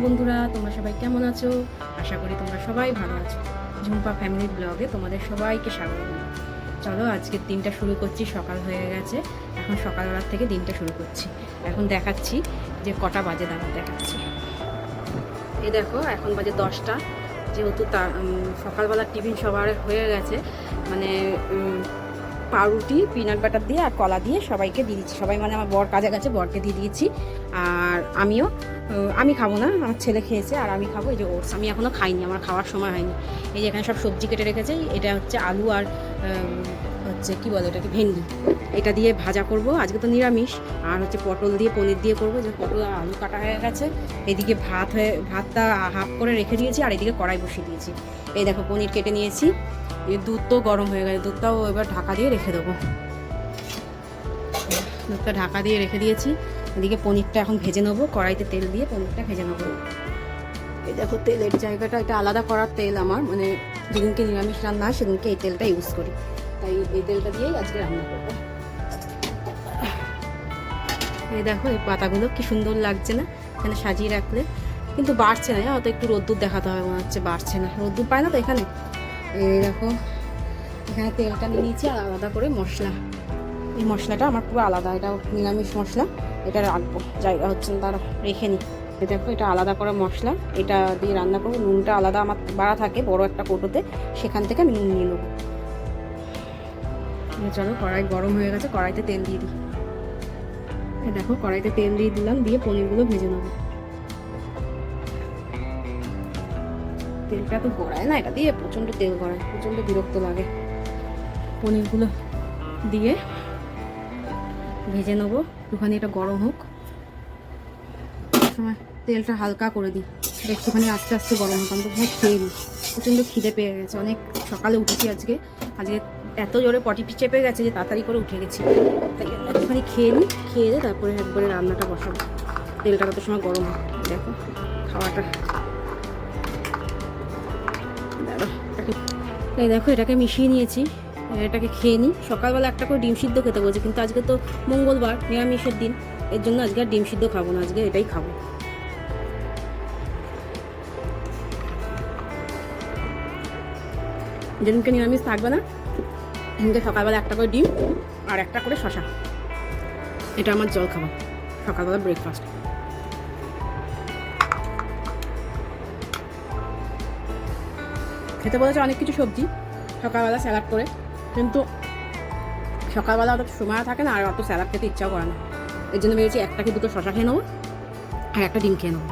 বন্ধুরা, তোমরা সবাই কেমন আছো? আশা করি তোমরা সবাই ভালো আছো। ঝুম্পা ফ্যামিলি ব্লগে তোমাদের সবাইকে স্বাগত। চলো আজকের দিনটা শুরু করছি। সকাল হয়ে গেছে, এখন সকালবেলার থেকে দিনটা শুরু করছি। এখন দেখাচ্ছি যে কটা বাজে, দেখাচ্ছি। এই দেখো, এখন বাজে 10টা। যেহেতু সকালবেলার টিফিন সবার হয়ে গেছে, মানে পাউরুটি পিনাট বাটার দিয়ে আর কলা দিয়ে সবাইকে দিয়ে দিচ্ছি। সবাই মানে আমার বর কাজে গেছে, বরকে দিয়ে দিয়েছি। আর আমি খাবো না, আমার ছেলে খেয়েছে আর আমি খাবো। এই যে ওটস, আমি এখনও খাইনি, আমার খাওয়ার সময় হয়নি। এই যে এখানে সব সবজি কেটে রেখেছে। এটা হচ্ছে আলু আর হচ্ছে কি বলে এটাকে, ভেন্ডি। এটা দিয়ে ভাজা করব, আজকে তো নিরামিষ। আর হচ্ছে পটল দিয়ে পনির দিয়ে করবো। যে পটল আর আলু কাটা হয়ে গেছে। এদিকে ভাতটা হাফ করে রেখে দিয়েছি আর এদিকে কড়াই বসিয়ে দিয়েছি। এই দেখো পনির কেটে নিয়েছি। দুধ তো গরম হয়ে গেছে, দুধটাও এবার ঢাকা দিয়ে রেখে দেবো। দুধটা ঢাকা দিয়ে রেখে দিয়েছি। এদিকে পনিরটা এখন ভেজে নেবো, কড়াইতে তেল দিয়ে পনিরটা ভেজে নেবো। এই দেখো তেলের জায়গাটা, এটা আলাদা করার তেল আমার, মানে যেদিনকে নিরামিষ রান্না হয় সেদিনকে এই তেলটা ইউজ করি, তাই এই তেলটা দিয়েই আজকে রান্না করবো। এই দেখো এই পাতাগুলো কি সুন্দর লাগছে না, এখানে সাজিয়ে রাখলে। কিন্তু বাড়ছে না, হয়তো একটু রোদ্দুর দেখাতে হবে, মনে হচ্ছে বাড়ছে না, রোদ্দুর পায় না তো এখানে। এই দেখো এখানে তেলটা নিয়ে নিয়েছি আর আলাদা করে মশলা। এই মশলাটা আমার পুরো আলাদা, এটা নিরামিষ মশলা, এটা রাখবো, জায়গা হচ্ছে না, তারা রেখে নিই। দেখো এটা আলাদা করে মশলা, এটা দিয়ে রান্না করবো। নুনটা আলাদা আমার বাড়া থাকে বড় একটা কৌটোতে, সেখান থেকে আমি নুন নিয়ে নেবো। চলো কড়াই গরম হয়ে গেছে, কড়াইতে তেল দিয়ে দিই। দেখো কড়াইতে তেল দিয়ে দিলাম, দিয়ে পনিরগুলো ভেজে নেবো। তেলটা তো গড়ায় না, এটা দিয়ে প্রচণ্ড তেল গড়ায়, প্রচণ্ড বিরক্ত লাগে। পনিরগুলো দিয়ে ভেজে নেবো, একটুখানি এটা গরম হোক। সময় তেলটা হালকা করে দিই, একটুখানি আস্তে আস্তে গরম হোক। আমি তো খেয়ে নিই, প্রচণ্ড খিদে পেয়ে গেছে। অনেক সকালে উঠেছি আজকে এত জোরে পটি চেপে গেছে যে তাড়াতাড়ি করে উঠে গেছি। তাই একটুখানি খেয়ে নিই, খেয়ে দিয়ে তারপরে একবারে রান্নাটা বসাবো। তেলটা কত সময় গরম হোক। দেখো খাওয়াটা, এই দেখো এটাকে মিশিয়ে নিয়েছি, এটাকে খেয়ে নিই। সকালবেলা একটা করে ডিম সিদ্ধ খেতে বলছে, কিন্তু আজকে তো মঙ্গলবার, নিরামিষের দিন, এর জন্য আজকে আর ডিম সিদ্ধ খাবো না, আজকে এটাই খাবো। যেদিনকে নিরামিষ থাকবে না সেদিনকে সকালবেলা একটা করে ডিম আর একটা করে শশা, এটা আমার জল খাবার, সকালবেলা ব্রেকফাস্ট। খেতে বলেছে অনেক কিছু সবজি সকালবেলা স্যালাড করে, কিন্তু সকালবেলা অত সময় থাকে না আর অত স্যালাড খেতে ইচ্ছাও করে না। এর জন্য ভেবেছি একটা কি দুটো শশা খেয়ে নেবো আর একটা ডিম খেয়ে নেবো।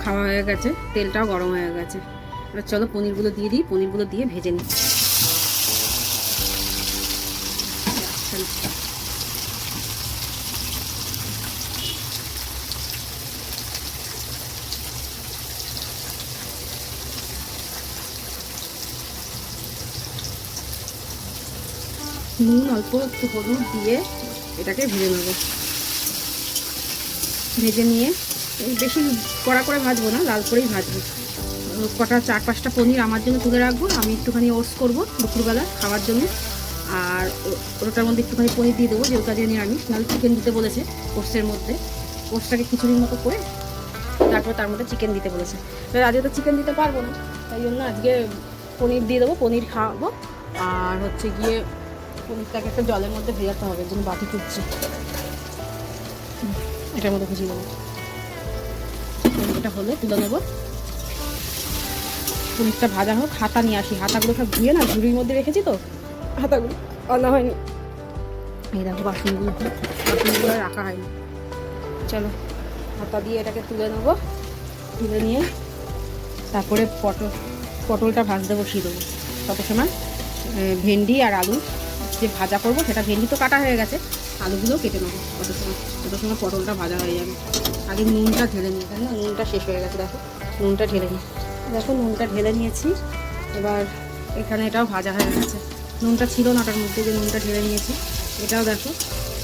খাওয়া হয়ে গেছে, তেলটাও গরম হয়ে গেছে। এবার চলো পনিরগুলো দিয়ে দিই, পনিরগুলো দিয়ে ভেজে নিই। নুন অল্প একটু হলুদ দিয়ে এটাকে ভেজে নেব। ভেজে নিয়ে বেশি কড়া করে ভাজবো না, লাল করেই ভাজবো। কটা 4-5টা পনির আমার জন্য তুলে রাখবো, আমি একটুখানি ওটস করবো দুপুরবেলা খাওয়ার জন্য। আর ওটার মধ্যে একটুখানি পনির দিয়ে দেবো, যেহেতু আজকে নিরামিষ। নাহলে চিকেন দিতে বলেছে ওটসের মধ্যে, ওটসটাকে খিচুড়ির মতো করে তারপর তার মধ্যে চিকেন দিতে বলেছে। এবার আজকে তো চিকেন দিতে পারবো না, তাই জন্য আজকে পনির দিয়ে দেবো, পনির খাওয়াবো। আর হচ্ছে গিয়ে পনিরটাকে একটা জলের মধ্যে ভেজাতে হবে, যেন বাটি তুলছি, এটার মধ্যে ভেজিয়ে দেবো। এটা হলে তুলে নেবো। পনিরটা ভাজা হোক, হাতা নিয়ে আসি, হাতাগুলো সব ধুয়ে না ঝুড়ির মধ্যে রেখেছি, তো হাতাগুলো আনা হয়নি। এই দেখো বাসনগুলো রাখা হয়নি। চলো হাতা দিয়ে এটাকে তুলে নেবো, তুলে নিয়ে তারপরে পটলটা ভাজতে বসিয়ে দেবো। তত সময় ভেন্ডি আর আলু যে ভাজা করবো, সেটা ভেন্ডি তো কাটা হয়ে গেছে, আলুগুলোও কেটে নেবো। কত সময় পটলটা ভাজা হয়ে যাবে। আগে নুনটা ঢেলে নিই, তাই না, নুনটা শেষ হয়ে গেছে। দেখো নুনটা ঢেলে নিই, দেখো নুনটা ঢেলে নিয়েছি। এবার এখানে এটাও ভাজা হয়ে গেছে, নুনটা ছিল না ওটার মধ্যে, যে নুনটা ঢেলে নিয়েছি। এটাও দেখো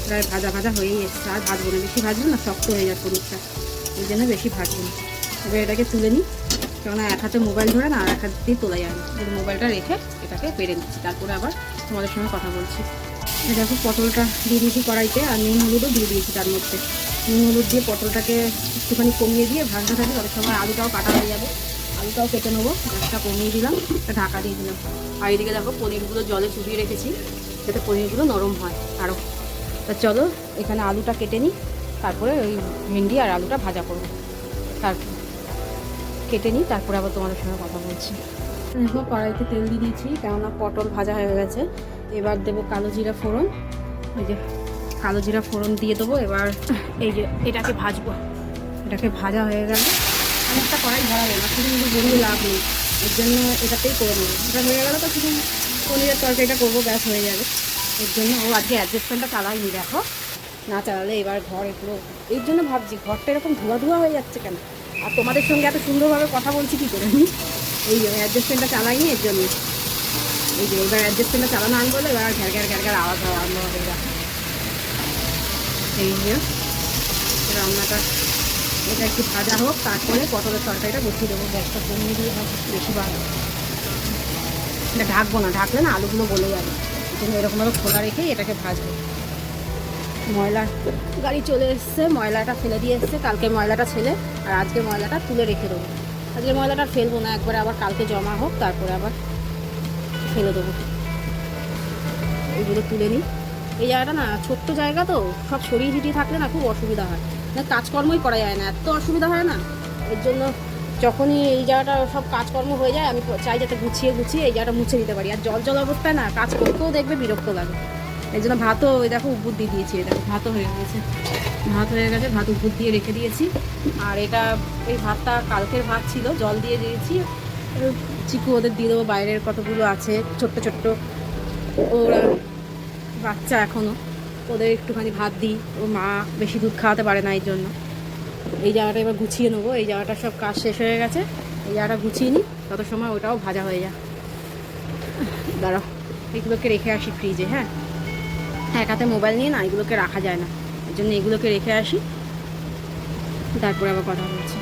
প্রায় ভাজা ভাজা হয়েই এসছে। আর ভাজবো না, বেশি ভাজবো না, শক্ত হয়ে যায় পনিরটা, এই জন্য বেশি ভাজবো না। এবার এটাকে তুলে নিই, কেননা এক হাতে মোবাইল ধরে না আর এক হাত দিয়ে তোলা যায় না। মোবাইলটা রেখে এটাকে পেরে নিচ্ছি, তারপরে আবার তোমাদের সঙ্গে কথা বলছি। দেখো পটলটা দিয়ে দিয়েছি কড়াইতে, আর নুন হলুদও দিয়ে দিয়েছি তার মধ্যে। নুন হলুদ দিয়ে পটলটাকে একটুখানি কমিয়ে দিয়ে ভাজতে থাকি, তত সময় আলুটাও কাটা হয়ে যাবে। আলুটাও কেটে নেবো, গ্যাসটা কমিয়ে দিলাম, ঢাকা দিয়ে দিলাম। আর এদিকে দেখো পনিরগুলো জলে চুবিয়ে রেখেছি যাতে পনিরগুলো নরম হয় আরও। তা চলো এখানে আলুটা কেটে নিই, তারপরে ওই ভেন্ডি আর আলুটা ভাজা করবো। তারপর কেটে নিই, তারপরে আবার তোমাদের সঙ্গে কথা বলছি। দেখো কড়াইতে তেল দিয়ে দিয়েছি, কেননা পটল ভাজা হয়ে গেছে। এবার দেবো কালো জিরা ফোড়ন। এই যে কালো জিরা ফোড়ন দিয়ে দেবো। এবার এই যে এটাকে ভাজবো, এটাকে ভাজা হয়ে গেল। অনেকটা কড়াই ভরাবো না, শুধু কিন্তু বলিয়ে লাভ নেই, এর জন্য এটাতেই করে নেবো। এটা হয়ে গেলো তো শুধু পনিরের তরকারিটা করবো, ব্যাস হয়ে যাবে। এর জন্য ও আজকে অ্যাডজাস্টমেন্টটা চালাইনি, দেখো না চালালে এবার ঘর এগুলো, এর জন্য ভাবছি ঘরটা এরকম ধোয়া ধোয়া হয়ে যাচ্ছে কেন, আর তোমাদের সঙ্গে এত সুন্দরভাবে কথা বলছি কী করে আমি। এই যে অ্যাডজাস্টমেন্টটা চালাইনি এর জন্য। এই যে এবার অ্যাডজাস্টমেন্টটা চালানো আন বলে এবার ঘ্যার ঘ্যার ঘ্যার ঘ্যার আওয়াজ হওয়া আরম্ভ হয়ে যায়। এই যে রান্নাটা এটা একটু ভাজা হোক, তারপরে পটলের তরকারিটা বসিয়ে দেবো। গ্যাসটা কমিয়ে দিয়ে বেশি ভালো, এটা ঢাকবো না, ঢাকলে না আলুগুলো গলে যাবে। এই জন্য এরকমভাবে খোলা রেখেই এটাকে ভাজবো। ময়লা গাড়ি চলে এসছে, ময়লাটা ফেলে দিয়ে এসছে। কালকে ময়লাটা ছেলে আর আজকে ময়লাটা তুলে রেখে দেবো। আজকে ময়লাটা ফেলবো না, একবারে আবার কালকে জমা হোক, তারপরে আবার ফেলে দেবো। এইগুলো তুলে নিই। এই জায়গাটা না ছোট্ট জায়গা তো, সব ছড়িয়ে ছিটিয়ে থাকলে না খুব অসুবিধা হয়, না কাজকর্মই করা যায় না, এত অসুবিধা হয় না। এর জন্য যখনই এই জায়গাটা সব কাজকর্ম হয়ে যায় আমি চাই যাতে গুছিয়ে গুছিয়ে এই জায়গাটা মুছে দিতে পারি। আর জল জল অবস্থায় না কাজ করতেও দেখবে বিরক্ত লাগে। এই জন্য ভাতও ওই দেখো উপর দিয়ে দিয়েছি, এই দেখো ভাতও হয়ে গেছে, ভাত হয়ে গেছে, ভাত উপর দিয়ে রেখে দিয়েছি। আর এটা এই ভাতটা কালকের ভাত ছিল, জল দিয়ে দিয়েছি। চিকু ওদের দিয়ে দেবো, বাইরের কতগুলো আছে ছোট্ট ছোট্ট, ওরা বাচ্চা এখনও, ওদের একটুখানি ভাত দিই। ও মা বেশি দুধ খাওয়াতে পারে না, এই জন্য। এই জায়গাটা এবার গুছিয়ে নেবো, এই জায়গাটা সব কাজ শেষ হয়ে গেছে, এই জায়গাটা গুছিয়ে নিই, তত সময় ওটাও ভাজা হয়ে যায়। দাঁড়াও এগুলোকে রেখে আসি ফ্রিজে। হ্যাঁ, এক হাতে মোবাইল নিয়ে না এগুলোকে রাখা যায় না, এর জন্য এগুলোকে রেখে আসি, তারপরে আবার কথা বলছি।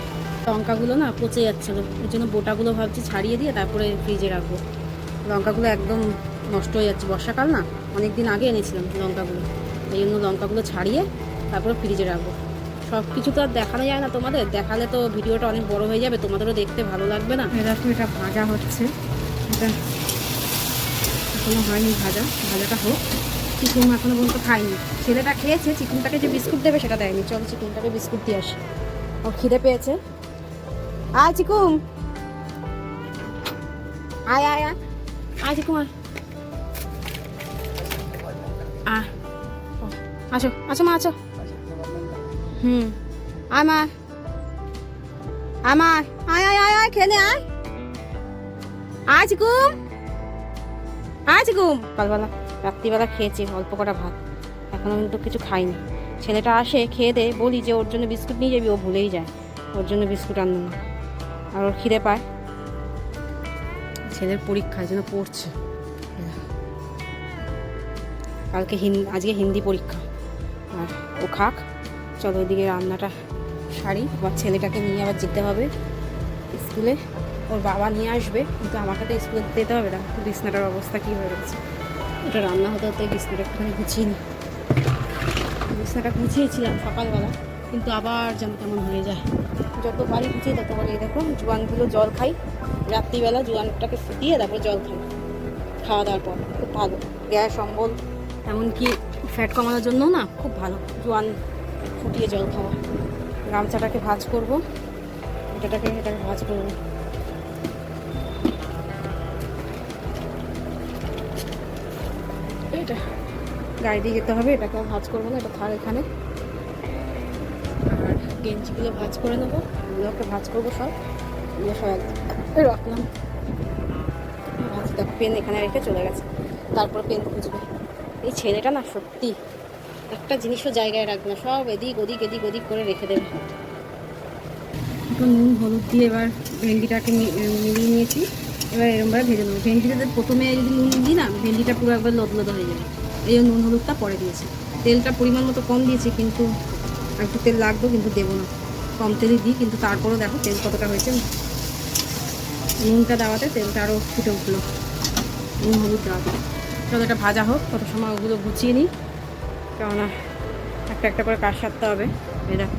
লঙ্কাগুলো না পচে যাচ্ছিলো, এর জন্য বোটাগুলো ভাবছি ছাড়িয়ে দিয়ে তারপরে ফ্রিজে রাখবো। লঙ্কাগুলো একদম নষ্ট হয়ে যাচ্ছে, বর্ষাকাল না, অনেক দিন আগে এনেছিলাম লঙ্কাগুলো, এই জন্য লঙ্কাগুলো ছাড়িয়ে তারপরে ফ্রিজে রাখবো। সব কিছু তো আর দেখানো যায় না তোমাদের, দেখালে তো ভিডিওটা অনেক বড় হয়ে যাবে, তোমাদেরও দেখতে ভালো লাগবে না। এরকম এটা ভাজা হচ্ছে, এটা এখনো হয়নি ভাজা, ভাজাটা হোক। চিকুন এখনো পর্যন্ত খাইনি, ছেলেটা খেয়েছে, চিকুনটাকে যে বিস্কুট দেবে সেটা দেয়নি। চল চিকুনটাকে বিস্কুট দিয়ে আসি, ওর খিদে পেয়েছে। আয় চিকুন, আয় আয় আয় আয় চিকুন, আয়, আসো আসো মা আসো। আয় মা, আয় মা, আয় আয় আয় আয় খেলে আয়, আয় চিকুম, আয় চিকুম। সকালবেলা রাত্রিবেলা খেয়েছি অল্প কটা ভাত, এখনো কিন্তু কিছু খাইনি। ছেলেটা আসে খেয়ে দে, বলি যে ওর জন্য বিস্কুট নিয়ে যাবি, ও ভুলেই যায়, ওর জন্য বিস্কুট আনবো না। আর ওর খিদে পায়, ছেলের পরীক্ষা যেন পড়ছে কালকে, আজকে হিন্দি পরীক্ষা, আর ও খাক। চলো ওইদিকে রান্নাটা সারি, আবার ছেলেটাকে নিয়ে আবার যেতে হবে স্কুলে, ওর বাবা নিয়ে আসবে, কিন্তু আমাকে তো স্কুলে যেতে হবে না। বিছনাটার অবস্থা কী হয়ে গেছে, ওটা রান্না হতে হতে বিছনাটা একটুখানি গুছিয়ে নিই। বিছনাটা গুছিয়েছিলাম সকালবেলা, কিন্তু আবার যেন তেমন হয়ে যায়, যতবারই গুছিয়ে ততবারই। দেখো জোয়ানগুলো জল খাই রাত্রিবেলা, জোয়ানটাকে ফুটিয়ে তারপর জল খাই খাওয়া দাওয়ার পর, খুব ভালো গ্যাস অম্বল, এমনকি ফ্যাট কমানোর জন্যও না খুব ভালো জোয়ান ফুটিয়ে জল খাওয়া। গামছাটাকে ভাঁজ করবো, এটাকে ভাঁজ করবো। এটা গায়ে দিয়ে যেতে হবে, এটাকেও ভাঁজ করবো না, এটা থাক এখানে। আর গেঞ্জিগুলো ভাঁজ করে নেবো, এগুলোকে ভাঁজ করবো সব, এগুলো সব রাখলাম। পেন এখানে রেখে চলে গেছে, তারপর পেন খুঁজবে। এই ছেলেটা না সত্যি একটা জিনিসও জায়গায় রাখবে না, সব এদিক ওদিক এদিক ওদিক করে রেখে দেবে। এখন নুন হলুদ দিয়ে এবার ভেন্ডিটাকে মিলিয়ে নিয়েছি, এবার এরকমভাবে ভেজে নেবো। ভেন্ডিটা প্রথমে যদি নুন দিই না, ভেন্ডিটা পুরো একবার লদলদ হয়ে যাবে, এই জন্য নুন হলুদটা পরে দিয়েছি। তেলটা পরিমাণ মতো কম দিয়েছি, কিন্তু একটু তেল লাগবে, কিন্তু দেবো না, কম তেলই দিই। কিন্তু তারপরেও দেখো তেল কতটা হয়েছে, নুনটা দেওয়াতে তেলটা আরও ফুটে উঠলো, নুন হলুদ দেওয়াতে। চলো এটা ভাজা হোক, কত সময় ওগুলো গুছিয়ে নিই, কেননা একটা একটা করে কাজ সারতে হবে। এই দেখো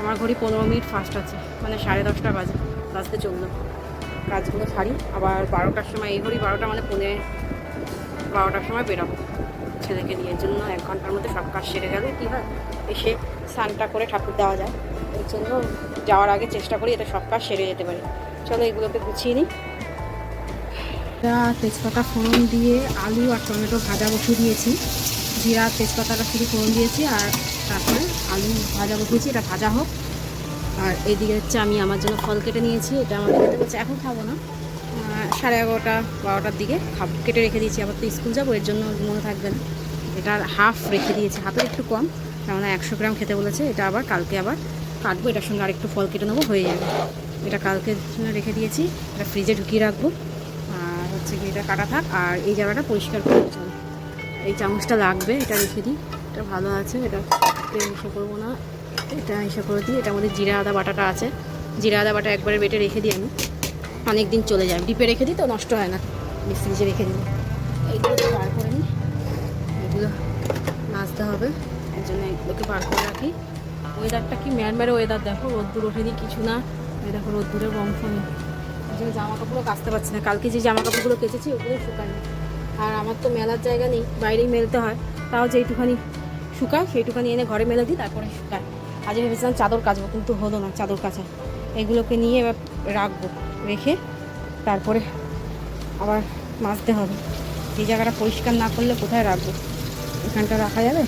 আমার ঘড়ি 15 মিনিট ফাস্ট আছে, মানে 10:30 বাজে, বাজতে চললো। কাজগুলো সারি, আবার 12টার সময়, এই ঘড়ি 12টা মানে 12টার সময় বেরোবো ছেলেকে নিয়ে। জন্য 1 ঘন্টার মধ্যে সব কাজ সেরে গেলে কী হয়, এসে স্নানটা করে ঠাকুর দেওয়া যায়। ওই জন্য যাওয়ার আগে চেষ্টা করি এটা সব কাজ সেরে যেতে পারি। চলো এগুলোকে গুছিয়ে নিই। তেজপাতা ফোড়ন দিয়ে আলু আর টমেটো ভাজা বসিয়ে দিয়েছি। জিরা তেজপাতাটা শুধু ফোড়ন দিয়েছি, আর তারপরে আলু ভাজা বসিয়েছি, এটা ভাজা হোক। আর এইদিকে হচ্ছে আমি আমার জন্য ফল কেটে নিয়েছি, এটা আমাদের খেতে বলছে, এখন খাবো না, 11:30 12টার দিকে খাবো। কেটে রেখে দিয়েছি, আবার তো স্কুল যাবো, এর জন্য মনে থাকবে না। এটার হাফ রেখে দিয়েছি, হাফের একটু কম, কেননা 100 গ্রাম খেতে বলেছে। এটা আবার কালকে আবার কাটবো, এটার সঙ্গে আরেকটু ফল কেটে নেবো, হয়ে যাবে। এটা কালকে রেখে দিয়েছি, এটা ফ্রিজে ঢুকিয়ে রাখবো। আর হচ্ছে কি, এটা কাটা থাক, আর এই জায়গাটা পরিষ্কার করে চলো। এই চামচটা লাগবে, এটা রেখে দিই, এটা ভালো আছে, এটা ইসে করবো না, এটা ইসে করে দিই। এটা আমাদের জিরা আদা বাটাটা আছে, জিরা আদা বাটা একবারে বেটে রেখে দিই আমি, অনেক দিন চলে যায়। ডিপে রেখে দিই তো নষ্ট হয় না, ফ্রিজে রেখে দিই। এইগুলো বার করে নিই, এগুলো নাচতে হবে, এর জন্য এগুলোকে বার করে রাখি। ওয়েদারটা কি ম্যারম্যারে ওয়েদার, দেখো রোদ্দুর ওঠেনি কিছু না, এই দেখো রোদ্দুরের বংশ নেই, এই জন্য জামা কাপড়ও কাচতে পারছি না। কালকে যে জামা কাপড়গুলো কেচেছি ওগুলো শুকায়নি, আর আমার তো মেলার জায়গা নেই, বাইরেই মেলতে হয়। তাও যেইটুখানি শুকায় সেইটুখানি এনে ঘরে মেলে দিই, তারপরে শুকায়। আজ ভেবেছিলাম চাদর কাচবো, কিন্তু হলো না চাদর কাচা। এগুলোকে নিয়ে এবার রাখবো, রেখে তারপরে আবার মাজতে হবে। এই জায়গাটা পরিষ্কার না করলে কোথায় রাখবো? এখানটা রাখা যাবে,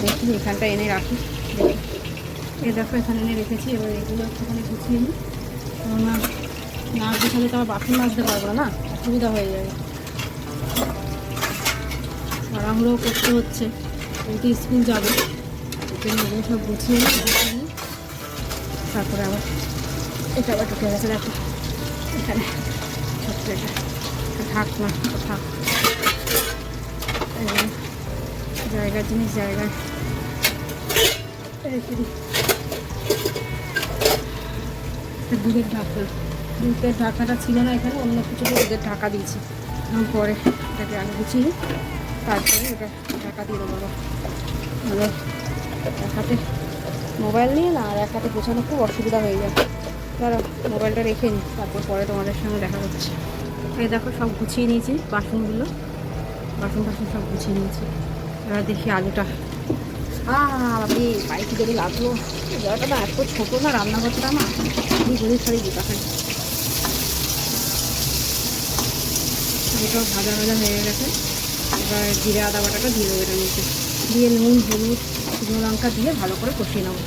দেখি এখানটা এনে রাখি। এই দেখো এখানে এনে রেখেছি, এবার এগুলো একটুখানি গুছিয়ে নিই, কেননা না গুছালে তো আবার বাসন মাজতে পারবো না, অসুবিধা হয়ে যাবে। তাড়াহুড়ো করতে হচ্ছে, যেহেতু স্কুল যাবো, এগুলো সব গুছিয়ে নিই। তারপরে আবার এটা আবার ঢুকে গেছে, দেখো এখানে ছোট্ট এটা থাক না, থাক, জায়গার জিনিস জায়গায় রেখে দিই। দুধের ঢাকনা, দুধের ঢাকনাটা ছিল না এখানে, অন্য কিছু দুধের ঢাকা দিয়েছি। এখন পরে এটাকে আগে গুছিয়ে তারপরে এটা ঢাকা দিয়ে দেবো। মানে এক হাতে মোবাইল নিয়ে না, আর এক হাতে গোছানো খুব অসুবিধা হয়ে যায়। ধরো মোবাইলটা রেখে নিই, তারপর পরে তোমাদের সঙ্গে দেখা হচ্ছে। এই দেখো সব গুছিয়ে নিয়েছি, বাসন সব গুছিয়ে নিয়েছি। এবার দেখি আলুটা, বাপরে পাইকি যদি লাগলো। জায়গাটা না এত ছোটো না, রান্নাঘরটা না খুবই গরিব সারি গোটা খাই। এটাও ভাজা হয়ে গেছে। এবার জিরে আদা বাটাটা দিয়ে দেবো এটার মধ্যে, দিয়ে নুন হলুদ শুকনো লঙ্কা দিয়ে ভালো করে কষিয়ে নেবো।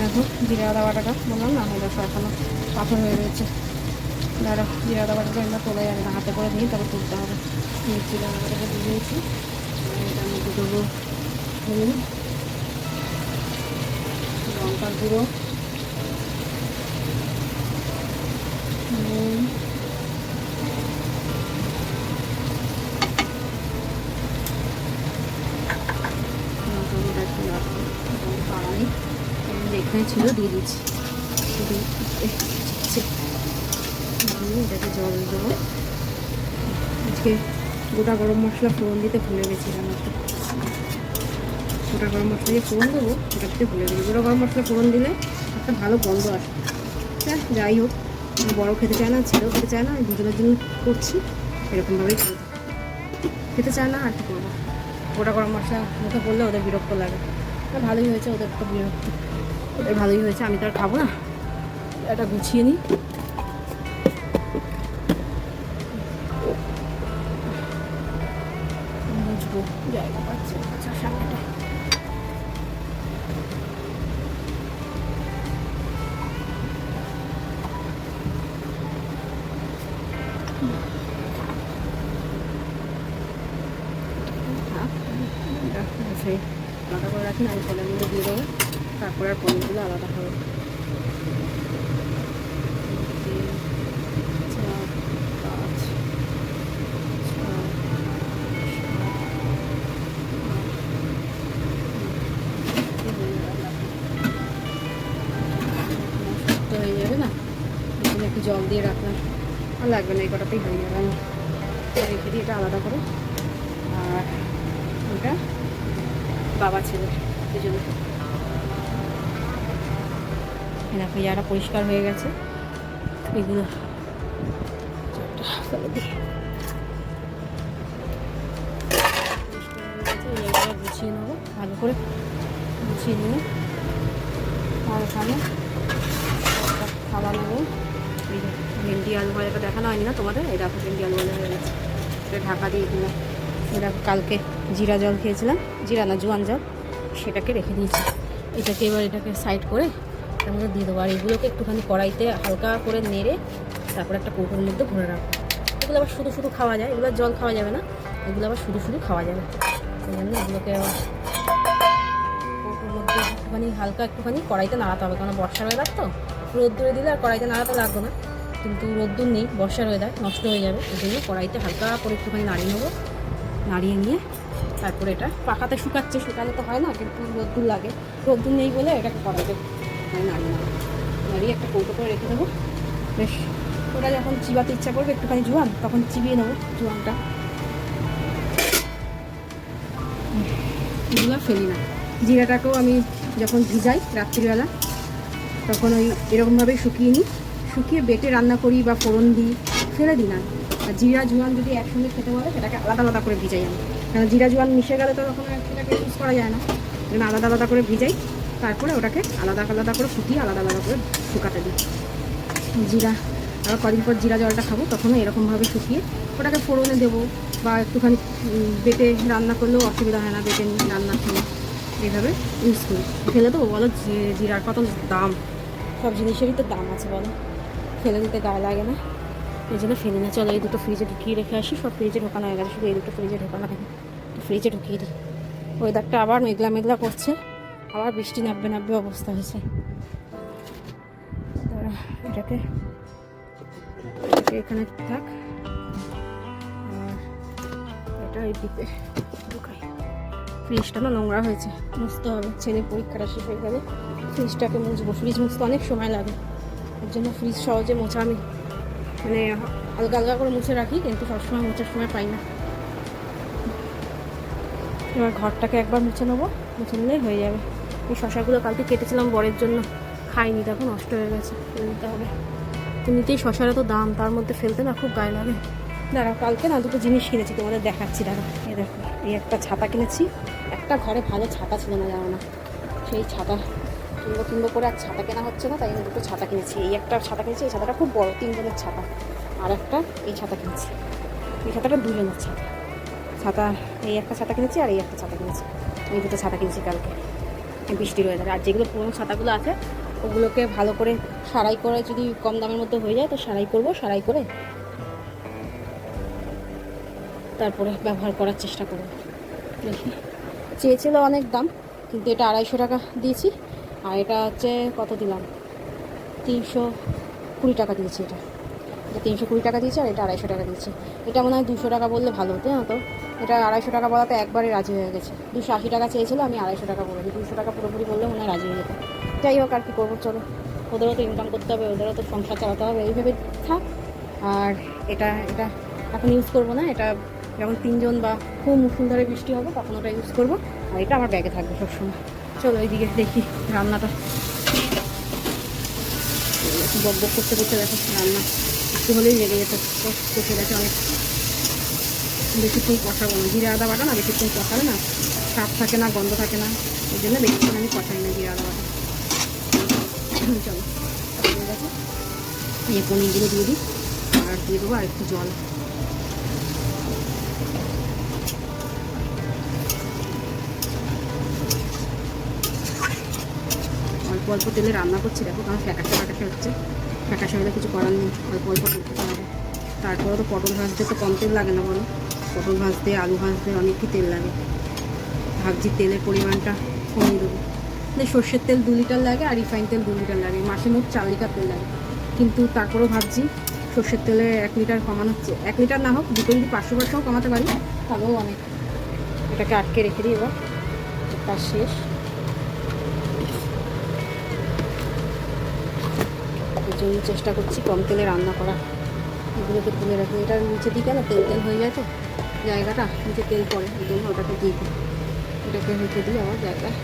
দেখো জিরে আদা বাটাটা বললাম না, দেখো এখনও পাথর হয়ে রয়েছে। দাঁড়া, জিরে আদা বাটাটা আমরা তোলা যাবে না, হাতে করে নিয়ে তারপর তুলতে হবে। জিরে আদা বাটাটা দিয়ে দিয়েছি, এটার মধ্যে দেবো হলুদ, লঙ্কার গুঁড়ো, নুন, এখানে ছিল দিয়ে দিচ্ছি, এটাকে জল দেবো। আজকে গোটা গরম মশলা ফোড়ন দিতে ভুলে গেছিলাম, গোটা গরম মশলা দিয়ে ফোড়ন দেবো, ওটা দিতে ভুলে গেছি। গোটা গরম মশলা ফোড়ন দিলে একটা ভালো গন্ধ আসে। যাই হোক, বড়ো খেতে চায় না, ছেলেও খেতে চায় না, আমি দুজনের জন্য করছি, এরকমভাবেই খেতে চায় না, আর কি করবো। গোটা গরম মশলা মুখে পড়লে ওদের বিরক্ত লাগে। ভালোই হয়েছে, ওদের তো বিরক্ত, ওদের ভালোই হয়েছে, আমি তো আর খাবো না। এটা গুছিয়ে নিই। বুঝবো জায়গা পাচ্ছে সামনেটা। সেই আলাদা করে রাখি, আমি ফলের মধ্যে দিয়ে দেবো, তারপরে আর পনিরগুলো আলাদা হবে। হয়ে যাবে না, এখানে একটু জল দিয়ে রাখলাম, আর লাগবে না, এই কটাতেই হয়ে যাবে। আমি রেখে দিই এটা আলাদা করে। আর ওটা বাবা ছেলে এই জন্য। দেখো যারা পরিষ্কার হয়ে গেছে এগুলো গুছিয়ে নেবো ভালো করে, গুছিয়ে নিয়ে আর এখানে খাওয়া নেবো। এই যে ভেন্ডি আলু ভাজাটা দেখানো হয়নি না তোমাদের, এই দেখো ভেন্ডি আলু ভাজা হয়ে গেছে, এটা ঢাকা দিয়ে দিলাম। এটা কালকে জিরা জল খেয়েছিলাম, জিরা না জোয়ান জল, সেটাকে রেখে দিয়েছি। এটাকে এবার এটাকে সাইড করে তার মধ্যে দিয়ে দেবো। আর এগুলোকে একটুখানি কড়াইতে হালকা করে নেড়ে তারপরে একটা কৌটোর মধ্যে ভরে রাখবো। এগুলো আবার শুধু শুধু খাওয়া যায়, এগুলো জল খাওয়া যাবে না, এগুলো আবার শুধু শুধু খাওয়া যাবে। সেই জন্য এগুলোকে আবার কৌটোর মধ্যে একটুখানি কড়াইতে নাড়াতে হবে, কারণ বর্ষার ওয়েদার তো, রোদ্দুরে দিলে আর কড়াইতে নাড়াতে লাগবে না, কিন্তু রোদ্দুর নেই, বর্ষার ওয়েদার, নষ্ট হয়ে যাবে। এই জন্য কড়াইতে হালকা করে একটুখানি নাড়িয়ে নেবো। নাড়িয়ে নিয়ে তারপরে এটা পাখাতে শুকালে তো হয় না, কিন্তু রোদ্দুর লাগে, রোদ্দুর নেই বলে এটাকে কড়াইতে নাড়িয়ে নেবো। নাড়িয়ে একটা কৌটো করে রেখে দেবো। বেশ ওটা যখন চিবাতে ইচ্ছা করবে একটুখানি জোয়ান, তখন চিবিয়ে নেবো জোয়ানটা। এগুলো ফেলি না। জিরাটাকেও আমি যখন ভিজাই রাত্রিবেলা তখন ওই এরকমভাবেই শুকিয়ে বেটে রান্না করি বা ফোড়ন দিই, ফেলে দিই না। আর জিরা জোয়ান যদি একসঙ্গে খেতে বলে সেটাকে আলাদা আলাদা করে ভিজাই আমি, কারণ জিরা জোয়ান মিশে গেলে তো তখন সেটাকে ইউজ করা যায় না, সেখানে আলাদা আলাদা করে ভিজাই, তারপরে ওটাকে আলাদা আলাদা করে ফুটিয়ে আলাদা আলাদা করে শুকাতে দিই। জিরা আবার কদিন পর জিরা জলটা খাবো তখনও এরকমভাবে শুকিয়ে ওটাকে ফোড়নে দেবো, বা একটুখানি বেটে রান্না করলেও অসুবিধা হয় না, বেটে নিয়ে রান্নার সময় এইভাবে ইউজ করি। ফেলে দেবো বলো, জিরার কত দাম, সব জিনিসেরই তো দাম আছে বলো, ফেলে দিতে গায়ে লাগে না, এই জন্য ফেলে না। চলো এই দুটো ফ্রিজে ঢুকিয়ে রেখে আসি, সব ফ্রিজে ঢোকানো হয়ে গেছে, শুধু এই দুটো ফ্রিজে ঢোকানো হয়নি, ফ্রিজে ঢুকিয়ে দিই। ওয়েদারটা আবার মেঘলা মেঘলা করছে, আবার বৃষ্টি নামবে অবস্থা হয়েছে। এটাকে এখানে থাক, আর এটা এই দিকে ঢুকাই। ফ্রিজটা না নোংরা হয়েছে, মুছতে হবে, ছেলের পরীক্ষাটা শেষ হয়ে গেলে ফ্রিজটাকে মুছবো। ফ্রিজ মুছতে অনেক সময় লাগে, এর জন্য ফ্রিজ সহজে মোছা আমি মানে আলগা আলগা করে মুছে রাখি, কিন্তু সবসময় মোছার সময় পাই না। এবার ঘরটাকে একবার মুছে নেবো, মুছে নিলেই হয়ে যাবে। এই শশাগুলো কালকে কেটেছিলাম বরের জন্য, খাইনি, দেখো নষ্ট হয়ে গেছে, নিতে হবে। এমনিতেই শশার এত দাম, তার মধ্যে ফেলতে না খুব গায়ে লাগে। দাঁড়াও, কালকে না দুটো জিনিস কিনেছি, তোমাদের দেখাচ্ছি। দাঁড়াও, এই দেখো, এই একটা ছাতা কিনেছি, একটা ঘরে ভালো ছাতা ছিল না, জানো না, সেই ছাতা কিনবো করে আর ছাতা কেনা হচ্ছে না, তাই জন্য দুটো ছাতা কিনেছি। এই একটা ছাতা কিনেছি, এই ছাতাটা খুব বড়, 3 জনের ছাতা। আর একটা এই ছাতা কিনেছি, এই ছাতাটা 2 জনের ছাতা। এই একটা ছাতা কিনেছি আর এই একটা ছাতা কিনেছি, এই দুটো ছাতা কিনেছি কালকে বৃষ্টির ওয়েদারে। আর যেগুলো পুরোনো ছাতাগুলো আছে ওগুলোকে ভালো করে সারাই করে, যদি কম দামের মধ্যে হয়ে যায় তো সারাই করবো, সারাই করে তারপরে ব্যবহার করার চেষ্টা করবো। দেখি, চেয়েছিল অনেক দাম, কিন্তু এটা 250 টাকা দিয়েছি, আর এটা হচ্ছে কত দিলাম, 320 টাকা দিয়েছি। এটা 320 টাকা দিয়েছি, আর এটা 250 টাকা দিয়েছি। এটা মনে হয় 200 টাকা বললে ভালো হতো না, তো এটা 250 টাকা বলাতে একবারে রাজি হয়ে গেছে। 280 টাকা চেয়েছিল, আমি 250 টাকা বলেছি, 200 টাকা পুরোপুরি বললে মনে হয় রাজি হয়ে যেত। যাই হোক, আর কী করবো, চলো, ওদেরও তো ইনকাম করতে হবে, ওদেরও তো সংসার চালাতে হবে, এইভাবে থাক। আর এটা এখন ইউজ করবো না, এটা যখন 3 জন বা খুব মুষলধারে বৃষ্টি হবে তখন ওটা ইউজ করবো, আর এটা আমার ব্যাগে থাকবে সবসময়। চলো এইদিকে দেখি রান্নাটা, বক বক করতে করতে দেখো রান্না একটু হলেই লেগে যেত, কষে গেছে অনেক, বেশিক্ষণ কষাবো না। জিরা আদা বাটা না বেশিক্ষণ কষালে না স্বাদ থাকে না, গন্ধ থাকে না, এই জন্য বেশিক্ষণ আমি কষাই না জিরা আদা বাটা। চলো হয়ে গেছে, এই পনিরগুলো দিয়ে দিই, আর দিয়ে দেবো আর একটু জল। অল্প অল্প তেলে রান্না করছি, দেখো, কারণ ফ্যাকাশে হচ্ছে, ফ্যাকাশে হলে কিছু করার নেই, অল্প অল্প করতে হবে। তারপরে তো পটল ভাজতে তো কম তেল লাগে না বলো, পটল ভাজতে আলু ভাজতে অনেকই তেল লাগে। ভাবছি তেলের পরিমাণটা কমিয়ে দেবো, সর্ষের তেল 2 লিটার লাগে, আর রিফাইন তেল 2 লিটার লাগে, মাসে মোট 4 লিটার তেল লাগে। কিন্তু তারপরেও ভাবছি সর্ষের তেলে 1 লিটার কমানো হচ্ছে, 1 লিটার না হোক, দুটো যদি 500 কমাতে পারি তাহলেও অনেক। এটাকে আটকে রেখে দিই, এবার কাজ শেষ। এই জন্য চেষ্টা করছি কম তেলে রান্না করা। এগুলোকে তুলে রাখি, এটার নিচে দিই কেন, তেল হয়ে যায় তো জায়গাটা, নিচে তেল পড়ে, এই জন্য ওটাকে দিয়ে দিই। এটাকে রেখে দিই আমার জায়গায়।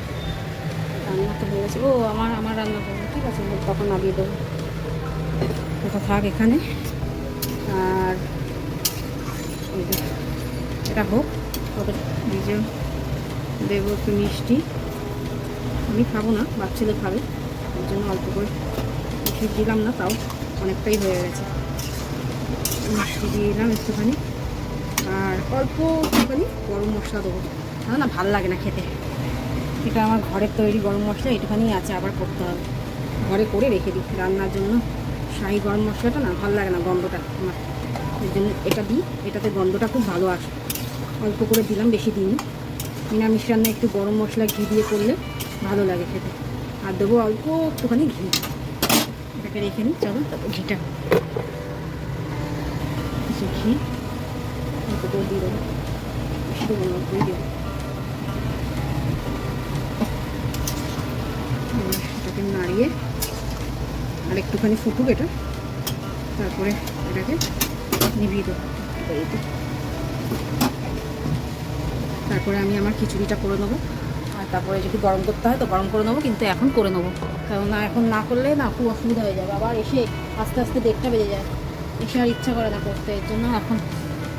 রান্না তো হয়ে গেছে। ও আমার আমার রান্না করবো, ঠিক আছে, তখন নামিয়ে দেবো। এটা থাক এখানে। আর এটা হোক, কত ভিজে দেবো একটু মিষ্টি। আমি খাবো না, বাচ্চাদের খাবে, ওর জন্য অল্প করে মিষ্টি দিলাম না, তাও অনেকটাই হয়ে গেছে। মিষ্টি দিয়ে দিলাম একটুখানি, আর অল্প একটুখানি গরম মশলা দেবো। না ভালো লাগে না খেতে। এটা আমার ঘরের তৈরি গরম মশলা, একটুখানি আছে, আবার করতে হবে। ঘরে করে রেখে দিই রান্নার জন্য। শাহি গরম মশলাটা না ভালো লাগে না, গন্ধটা আমার, এর জন্য এটা দিই। এটাতে গন্ধটা খুব ভালো আসে। অল্প করে দিলাম, বেশি দিইনি। নিরামিষ রান্না একটু গরম মশলা ঘি দিয়ে করলে ভালো লাগে খেতে। আর দেবো অল্প একটুখানি ঘি। এটাকে রেখে নিই, চলো তারপর ঘিটা, কিছু ঘি অল্প করে দিয়ে দেবো, বেশি দেবো না, অল্পই দেবো। এটাকে নাড়িয়ে আর একটুখানি ফুটুক এটা, তারপরে এটাকে নিভিয়ে দেবো। তারপরে আমি আমার খিচুড়িটা করে নেবো। আর তারপরে যদি গরম করতে হয় তো গরম করে নেবো, কিন্তু এখন করে নেবো, কারণ এখন না করলে না খুব অসুবিধা হয়ে যাবে। আবার এসে আস্তে আস্তে 1:30টা বেজে যায়, এসে আর ইচ্ছা করে না করতে। এর জন্য এখন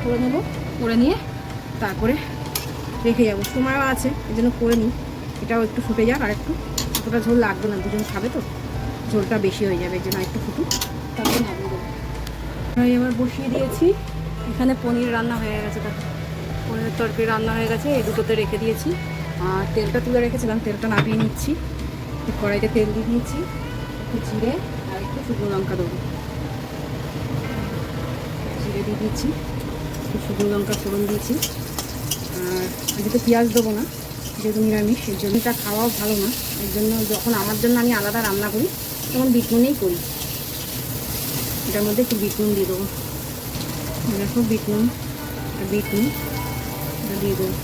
করে নেবো, করে নিয়ে তারপরে রেখে যাবো। সময়ও আছে, এই জন্য করে নিই। এটাও একটু ফুটে যাক, আর একটু, অতটা ঝোল লাগবে না, দুজন খাবে তো, ঝোলটা বেশি হয়ে যাবে, এর জন্য একটু ফুটুক, তারপরে নামিয়ে দেবো। আমি আবার বসিয়ে দিয়েছি, এখানে পনির রান্না হয়ে গেছে। দেখো পনিরের তরকারি রান্না হয়ে গেছে, এই দুটোতে রেখে দিয়েছি। আর তেলটা তুলে রেখেছিলাম, তেলটা নামিয়ে নিচ্ছি। কড়াইতে তেল দিয়ে দিয়েছি, একটু জিরে আর একটু শুকনো লঙ্কা দেবো। জিরে দিয়ে দিচ্ছি, একটু শুকনো লঙ্কা ফোড়ন দিয়েছি। আর আজকে তো পেঁয়াজ দেবো না, যেহেতু নিরামিষ, এর জন্য এটা খাওয়াও ভালো না। এর জন্য যখন আমার জন্য আমি আলাদা রান্না করি তখন বিট নুনেই করি। এটার মধ্যে একটু বিট নুন দিয়ে দেবো। দেখো বিট নুন এটা দিয়ে দেবো,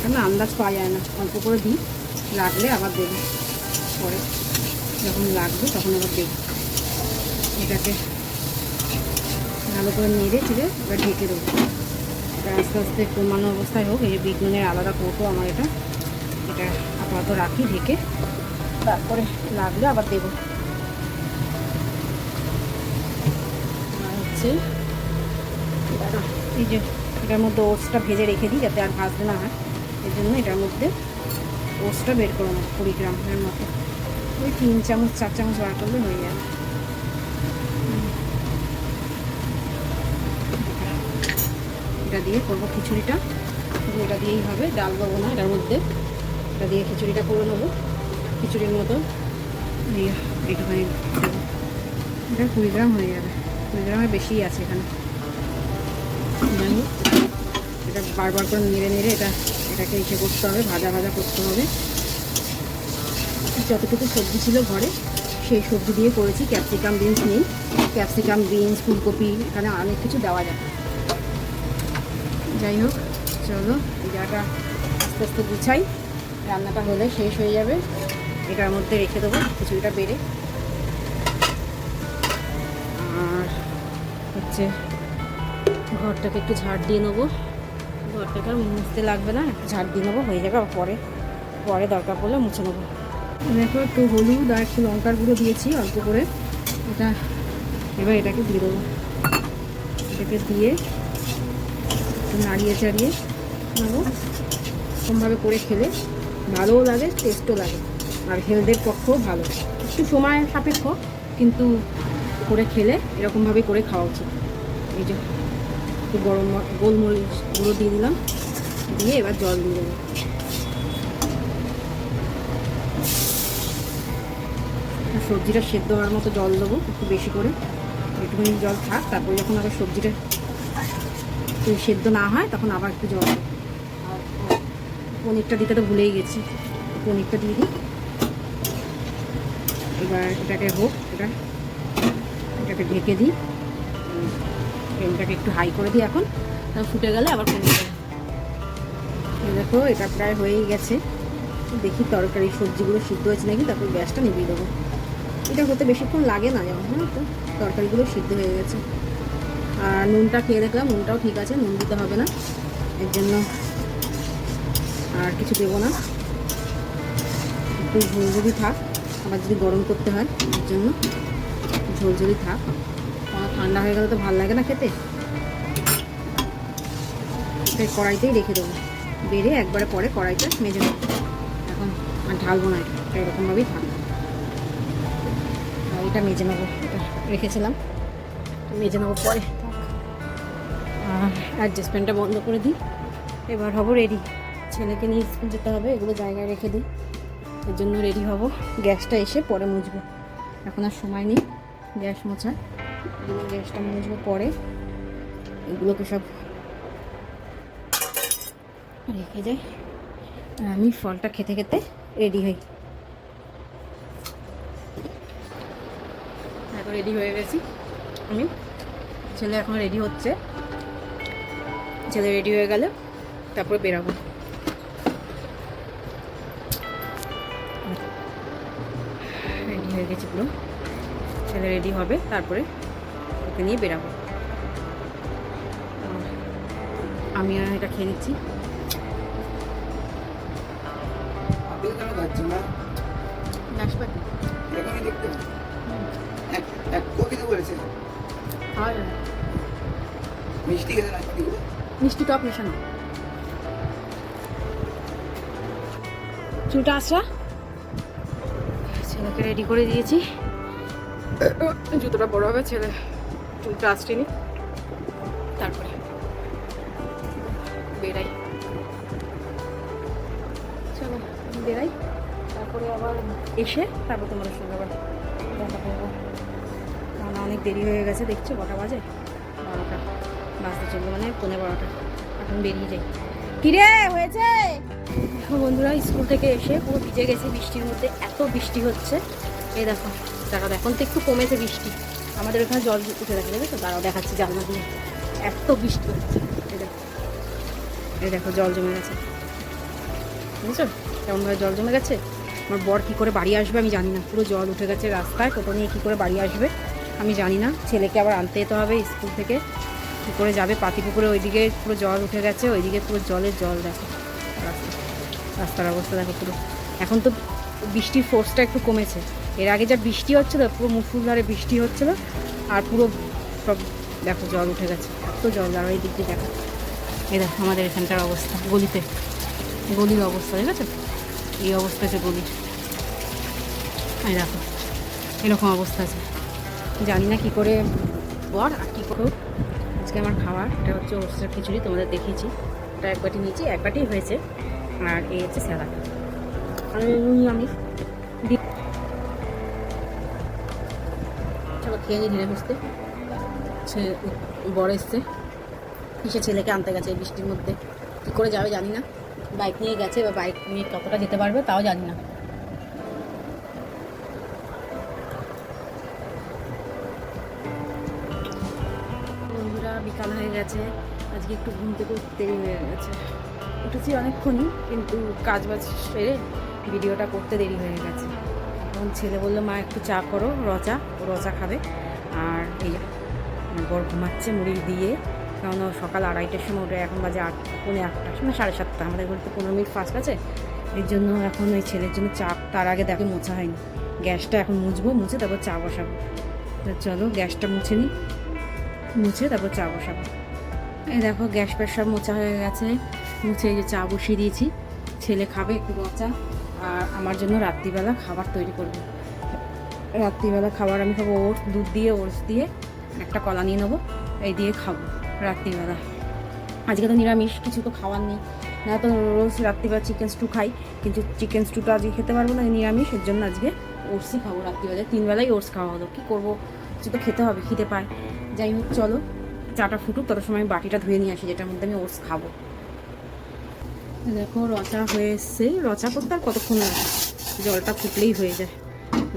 কেন আন্দাজ পাওয়া যায় না, অল্প করে দিই, লাগলে আবার দেবো পরে, যখন লাগবে তখন আবার দেবো। এটাকে ভালো করে নেড়ে চেড়ে এবার ঢেকে দেবো। এটা আস্তে আস্তে কমানো অবস্থায় হোক। এই যে বিট নুনের আলাদা কৌটো আমার, এটা আপাতত রাখি ঢেকে, তারপরে লাগলে আবার দেবো। আর হচ্ছে এই যে এটার মধ্যে ওটসটা ভেজে রেখে দিই, যাতে আর ভাজতে না হয়। এই জন্য এটার মধ্যে ওটসটা বের করে নেবো, 20 গ্রামের মতো। ওই 3 চামচ 4 চামচ বার করলে হয়ে যাবে। এটা দিয়ে করবো খিচুড়িটা, শুধু এটা দিয়েই হবে, ডাল দেবো না এটার মধ্যে। এটা দিয়ে খিচুড়িটা করে নেবো, খিচুড়ির মতো। এইটুখানি দেবো, এটা 20 গ্রাম হয়ে যাবে, 20 গ্রামের বেশিই আছে এখানে। এটা বারবার করে নেড়ে নেড়ে এটাকে ইসে করতে হবে, ভাজা ভাজা করতে হবে। যতটুকু সবজি ছিল ঘরে সেই সবজি দিয়ে করেছি। ক্যাপসিকাম বিনস নেই, ক্যাপসিকাম বিনস ফুলকপি এখানে অনেক কিছু দেওয়া যায়। যাই হোক, চলো এই জায়গাটা আস্তে আস্তে গুছাই, রান্নাটা হলে শেষ হয়ে যাবে। এটার মধ্যে রেখে দেবো খিচুড়িটা বেড়ে। আর হচ্ছে ঘরটাকে একটু ঝাড় দিয়ে নেবো, ঘরটাকে আর মুছতে লাগবে না, একটু ঝাড় দিয়ে নেবো, হয়ে যাবে। আবার পরে দরকার পড়লে মুছে নেবো। দেখো একটু হলুদ আর একটু লঙ্কার গুঁড়ো দিয়েছি অল্প করে। এবার এটাকে দিয়ে দেবো, এটাকে দিয়ে একটু নাড়িয়ে চাড়িয়ে নেবো। এরকমভাবে করে খেলে ভালোও লাগে, টেস্টও লাগে, আর হেলথের পক্ষেও ভালো। একটু সময় সাপেক্ষ, কিন্তু করে খেলে এরকমভাবেই করে খাওয়া উচিত। এই যে একটু গোলমরিচ গুঁড়ো দিয়ে দিলাম, দিয়ে এবার জল দিয়ে দেবো। সবজিটা সেদ্ধ হওয়ার মতো জল দেবো একটু বেশি করে, একটুখানি জল থাক। তারপরে যখন আবার সবজিটা সেদ্ধ না হয় তখন আবার একটু জল দেবো। আর পনিরটা দিতে তো ভুলেই গেছি, পনিরটা দিয়ে দিই। এবার এটাকে হোক, এটাকে ঢেকে দিই, ফ্লেমটাকে একটু হাই করে দিই এখন। ফুটে গেলে আবার পনির দেবো। দেখো এটা প্রায় হয়েই গেছে। দেখি তরকারি সবজিগুলো সিদ্ধ হয়েছে নাকি, তারপর গ্যাসটা নিভিয়ে দেবো। এটা হতে বেশিক্ষণ লাগে না যেমন, হ্যাঁ, তো তরকারিগুলো সিদ্ধ হয়ে গেছে। আর নুনটা খেয়ে দেখলাম, নুনটাও ঠিক আছে, নুন দিতে হবে না এর জন্য। আর কিছু দেবো না, একটু ঝোলঝোলি থাক, আবার যদি গরম করতে হয় এর জন্য ঝোলঝোলি থাক। ঠান্ডা হয়ে গেলে তো ভালো লাগে না খেতে, তাই কড়াইতেই রেখে দেবো, বেড়ে একবারে পরে কড়াইটা মেজে দেবো। এখন আর ঢালবো না, এটা এরকমভাবেই থাক। আর এটা মেজে নেবো, এটা রেখেছিলাম মেজে নেবো পরে। আর অ্যাডজাস্টমেন্টটা বন্ধ করে দিই, এবার হবো রেডি। ছেলেকে নিয়ে স্কুল যেতে হবে, এগুলো জায়গায় রেখে দিই, এর জন্য রেডি হব। গ্যাসটা এসে পরে মুছবো, এখন আর সময় নেই গ্যাস মোছার, এগুলো গ্যাসটা মুছবো পরে। এগুলোকে সব রেখে যাই, আর আমি ফলটা খেতে খেতে রেডি হই। এখন রেডি হয়ে গেছি আমি, ছেলে এখন রেডি হচ্ছে, ছেলে রেডি হয়ে গেলে তারপরে বেরাবো। রেডি হয়ে গেছি পুরো, ছেলে রেডি হবে তারপরে ওকে নিয়ে বেরাবো। আমি আর এটা খেয়ে নিচ্ছি। নাশপাতি মিষ্টি টপ মেশানো, চুলটা আসা। ছেলেকে রেডি করে দিয়েছি, জুতোটা বড় হবে, ছেলে চুলটা আসতে নি, তারপরে বেরাই। চলো বেরাই, তারপরে আবার এসে তারপর তোমাদের সঙ্গে আবার দেখা করবো। কারণ অনেক দেরি হয়ে গেছে, দেখছো কটা বাজে, 12টা বাজতে চলবে, মানে 11:15। এখন বেরিয়ে যাই। কিরে হয়েছে বন্ধুরা, স্কুল থেকে এসে পুরো ভিজে গেছে বৃষ্টির মধ্যে, এত বৃষ্টি হচ্ছে। এই দেখো দাঁড়াও, এখন তো একটু কমেছে বৃষ্টি, আমাদের এখানে জল উঠে গেছে, দেখো তো, দাঁড়াও দেখাচ্ছি জানলা দিয়ে, এত বৃষ্টি হচ্ছে। এই দেখো জল জমে গেছে, বুঝছো কেমনভাবে জল জমে গেছে। আমার বর কী করে বাড়ি আসবে আমি জানি না, পুরো জল উঠে গেছে রাস্তায়, টোটো নিয়ে কী করে বাড়ি আসবে আমি জানি না। ছেলেকে আবার আনতে যেতে হবে স্কুল থেকে, কী করে যাবে। পাতিপুকুরে ওইদিকে পুরো জল উঠে গেছে, ওইদিকে পুরো জলের জল, দেখো রাস্তার অবস্থা দেখো পুরো। এখন তো বৃষ্টির ফোর্সটা একটু কমেছে, এর আগে যা বৃষ্টি হচ্ছিলো পুরো মুসুলধারে বৃষ্টি হচ্ছিলো, আর পুরো সব দেখো জল উঠে গেছে, এত জল। আর এই দিক দিয়ে দেখো, এই দেখো আমাদের এখানটার অবস্থা, গলির অবস্থা দেখেছো, এই অবস্থা আছে গলির। এই দেখো এরকম অবস্থা আছে, জানি না কী করে বর আর কী করো। আজকে আমার খাবার এটা হচ্ছে ওটসের খিচুড়ি, তোমাদের দেখিয়েছি, এটা এক বাটি নিয়েছি, এক বাটি হয়েছে। আর এই হচ্ছে স্যালাড, আর আমি চলো খেয়ে নিই ধীরে সুস্থে। বড় এসছে, কিসে ছেলেকে আনতে গেছে এই বৃষ্টির মধ্যে, কী করে যাবে জানি না, বাইক নিয়ে গেছে, বা বাইক নিয়ে কতটা যেতে পারবে তাও জানি না। বন্ধুরা বিকাল হয়ে গেছে, আজকে একটু ঘুম থেকে উঠতে দেরি হয়ে গেছে, উঠেছি অনেকক্ষণই, কিন্তু কাজ বাজ সেরে ভিডিওটা করতে দেরি হয়ে গেছে। এখন ছেলে বললো মা একটু চা করো, রচা খাবে। আর এই আমার বর ঘুমাচ্ছে মুড়ি দিয়ে, কারণ সকাল 2:30টার সময় ওটা, এখন বাজে 8:45, মানে 7:30, আমাদের ঘরে 15 মিনিট ফাস্ট আছে, এর জন্য এখন ওই ছেলের জন্য চা, তার আগে দেখো মোছা হয়নি, গ্যাসটা এখন মুছে তারপর চা বসাবো। চলো গ্যাসটা মুছে নিই, মুছে তারপর চা বসাবো। এই দেখো গ্যাস ফ্যাস সব মোছা হয়ে গেছে, মুছে এই যে চা বসিয়ে দিয়েছি, ছেলে খাবে একটু রচা, আর আমার জন্য রাত্রিবেলা খাবার তৈরি করবো। রাত্রিবেলা খাবার আমি খাবো ওটস দিয়ে একটা কলা নিয়ে নেবো, এই দিয়ে খাবো রাত্রিবেলা। আজকে তো নিরামিষ, কিছু তো খাওয়ার নেই, না তো রোজ রাত্রিবেলা চিকেন স্টু খাই, কিন্তু চিকেন স্টুটা আজকে খেতে পারবো না, নিরামিষ, এর জন্য আজকে ওটসই খাবো রাত্রিবেলায়। 3 বেলাই ওটস খাওয়া হলো, কী করবো, কিছু তো খেতে হবে, খিদে পায়। যাই হোক চলো চাটা ফুটুক, তত সময় আমি বাটিটা ধুয়ে নিয়ে আসি যেটার মধ্যে আমি ওটস খাবো। দেখো রচা হয়ে এসছে, রচা করতে আর কতক্ষণ লাগে, জলটা ফুটলেই হয়ে যায়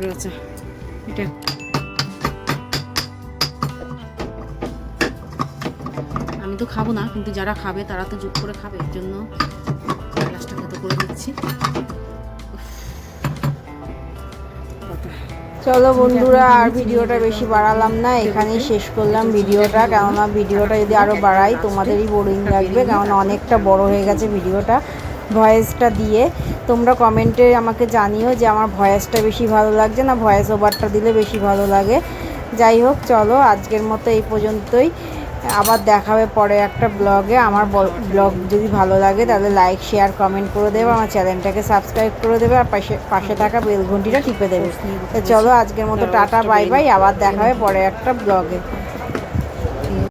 রচা। এটা আমি তো খাবো না, কিন্তু যারা খাবে তারা তো জুত করে খাবে, এর জন্য গ্লাসটা মতো করে দিচ্ছি। চলো বন্ধুরা, আর ভিডিওটা বেশি বাড়ালাম না, এখানেই শেষ করলাম ভিডিওটা, কেননা ভিডিওটা যদি আরও বাড়াই তোমাদেরই বোরিং লাগবে, কেননা অনেকটা বড় হয়ে গেছে ভিডিওটা। ভয়েসটা দিয়ে। তোমরা কমেন্টে আমাকে জানিও যে আমার ভয়েসটা বেশি ভালো লাগছে না ভয়েস ওভারটা দিলে বেশি ভালো লাগে। যাই হোক, চলো আজকের মতো এই পর্যন্তই। আবার দেখা হবে পরে একটা ব্লগে। আমার ব্লগ যদি ভালো লাগে তাহলে লাইক শেয়ার কমেন্ট করে দেবে, আমার চ্যানেলটাকে সাবস্ক্রাইব করে দেবে আর পাশে থাকা বেল ঘন্টিটা টিপে দেবে। তো চলো আজকের মতো টাটা বাই বাই, আবার দেখা হবে পরে একটা ব্লগে।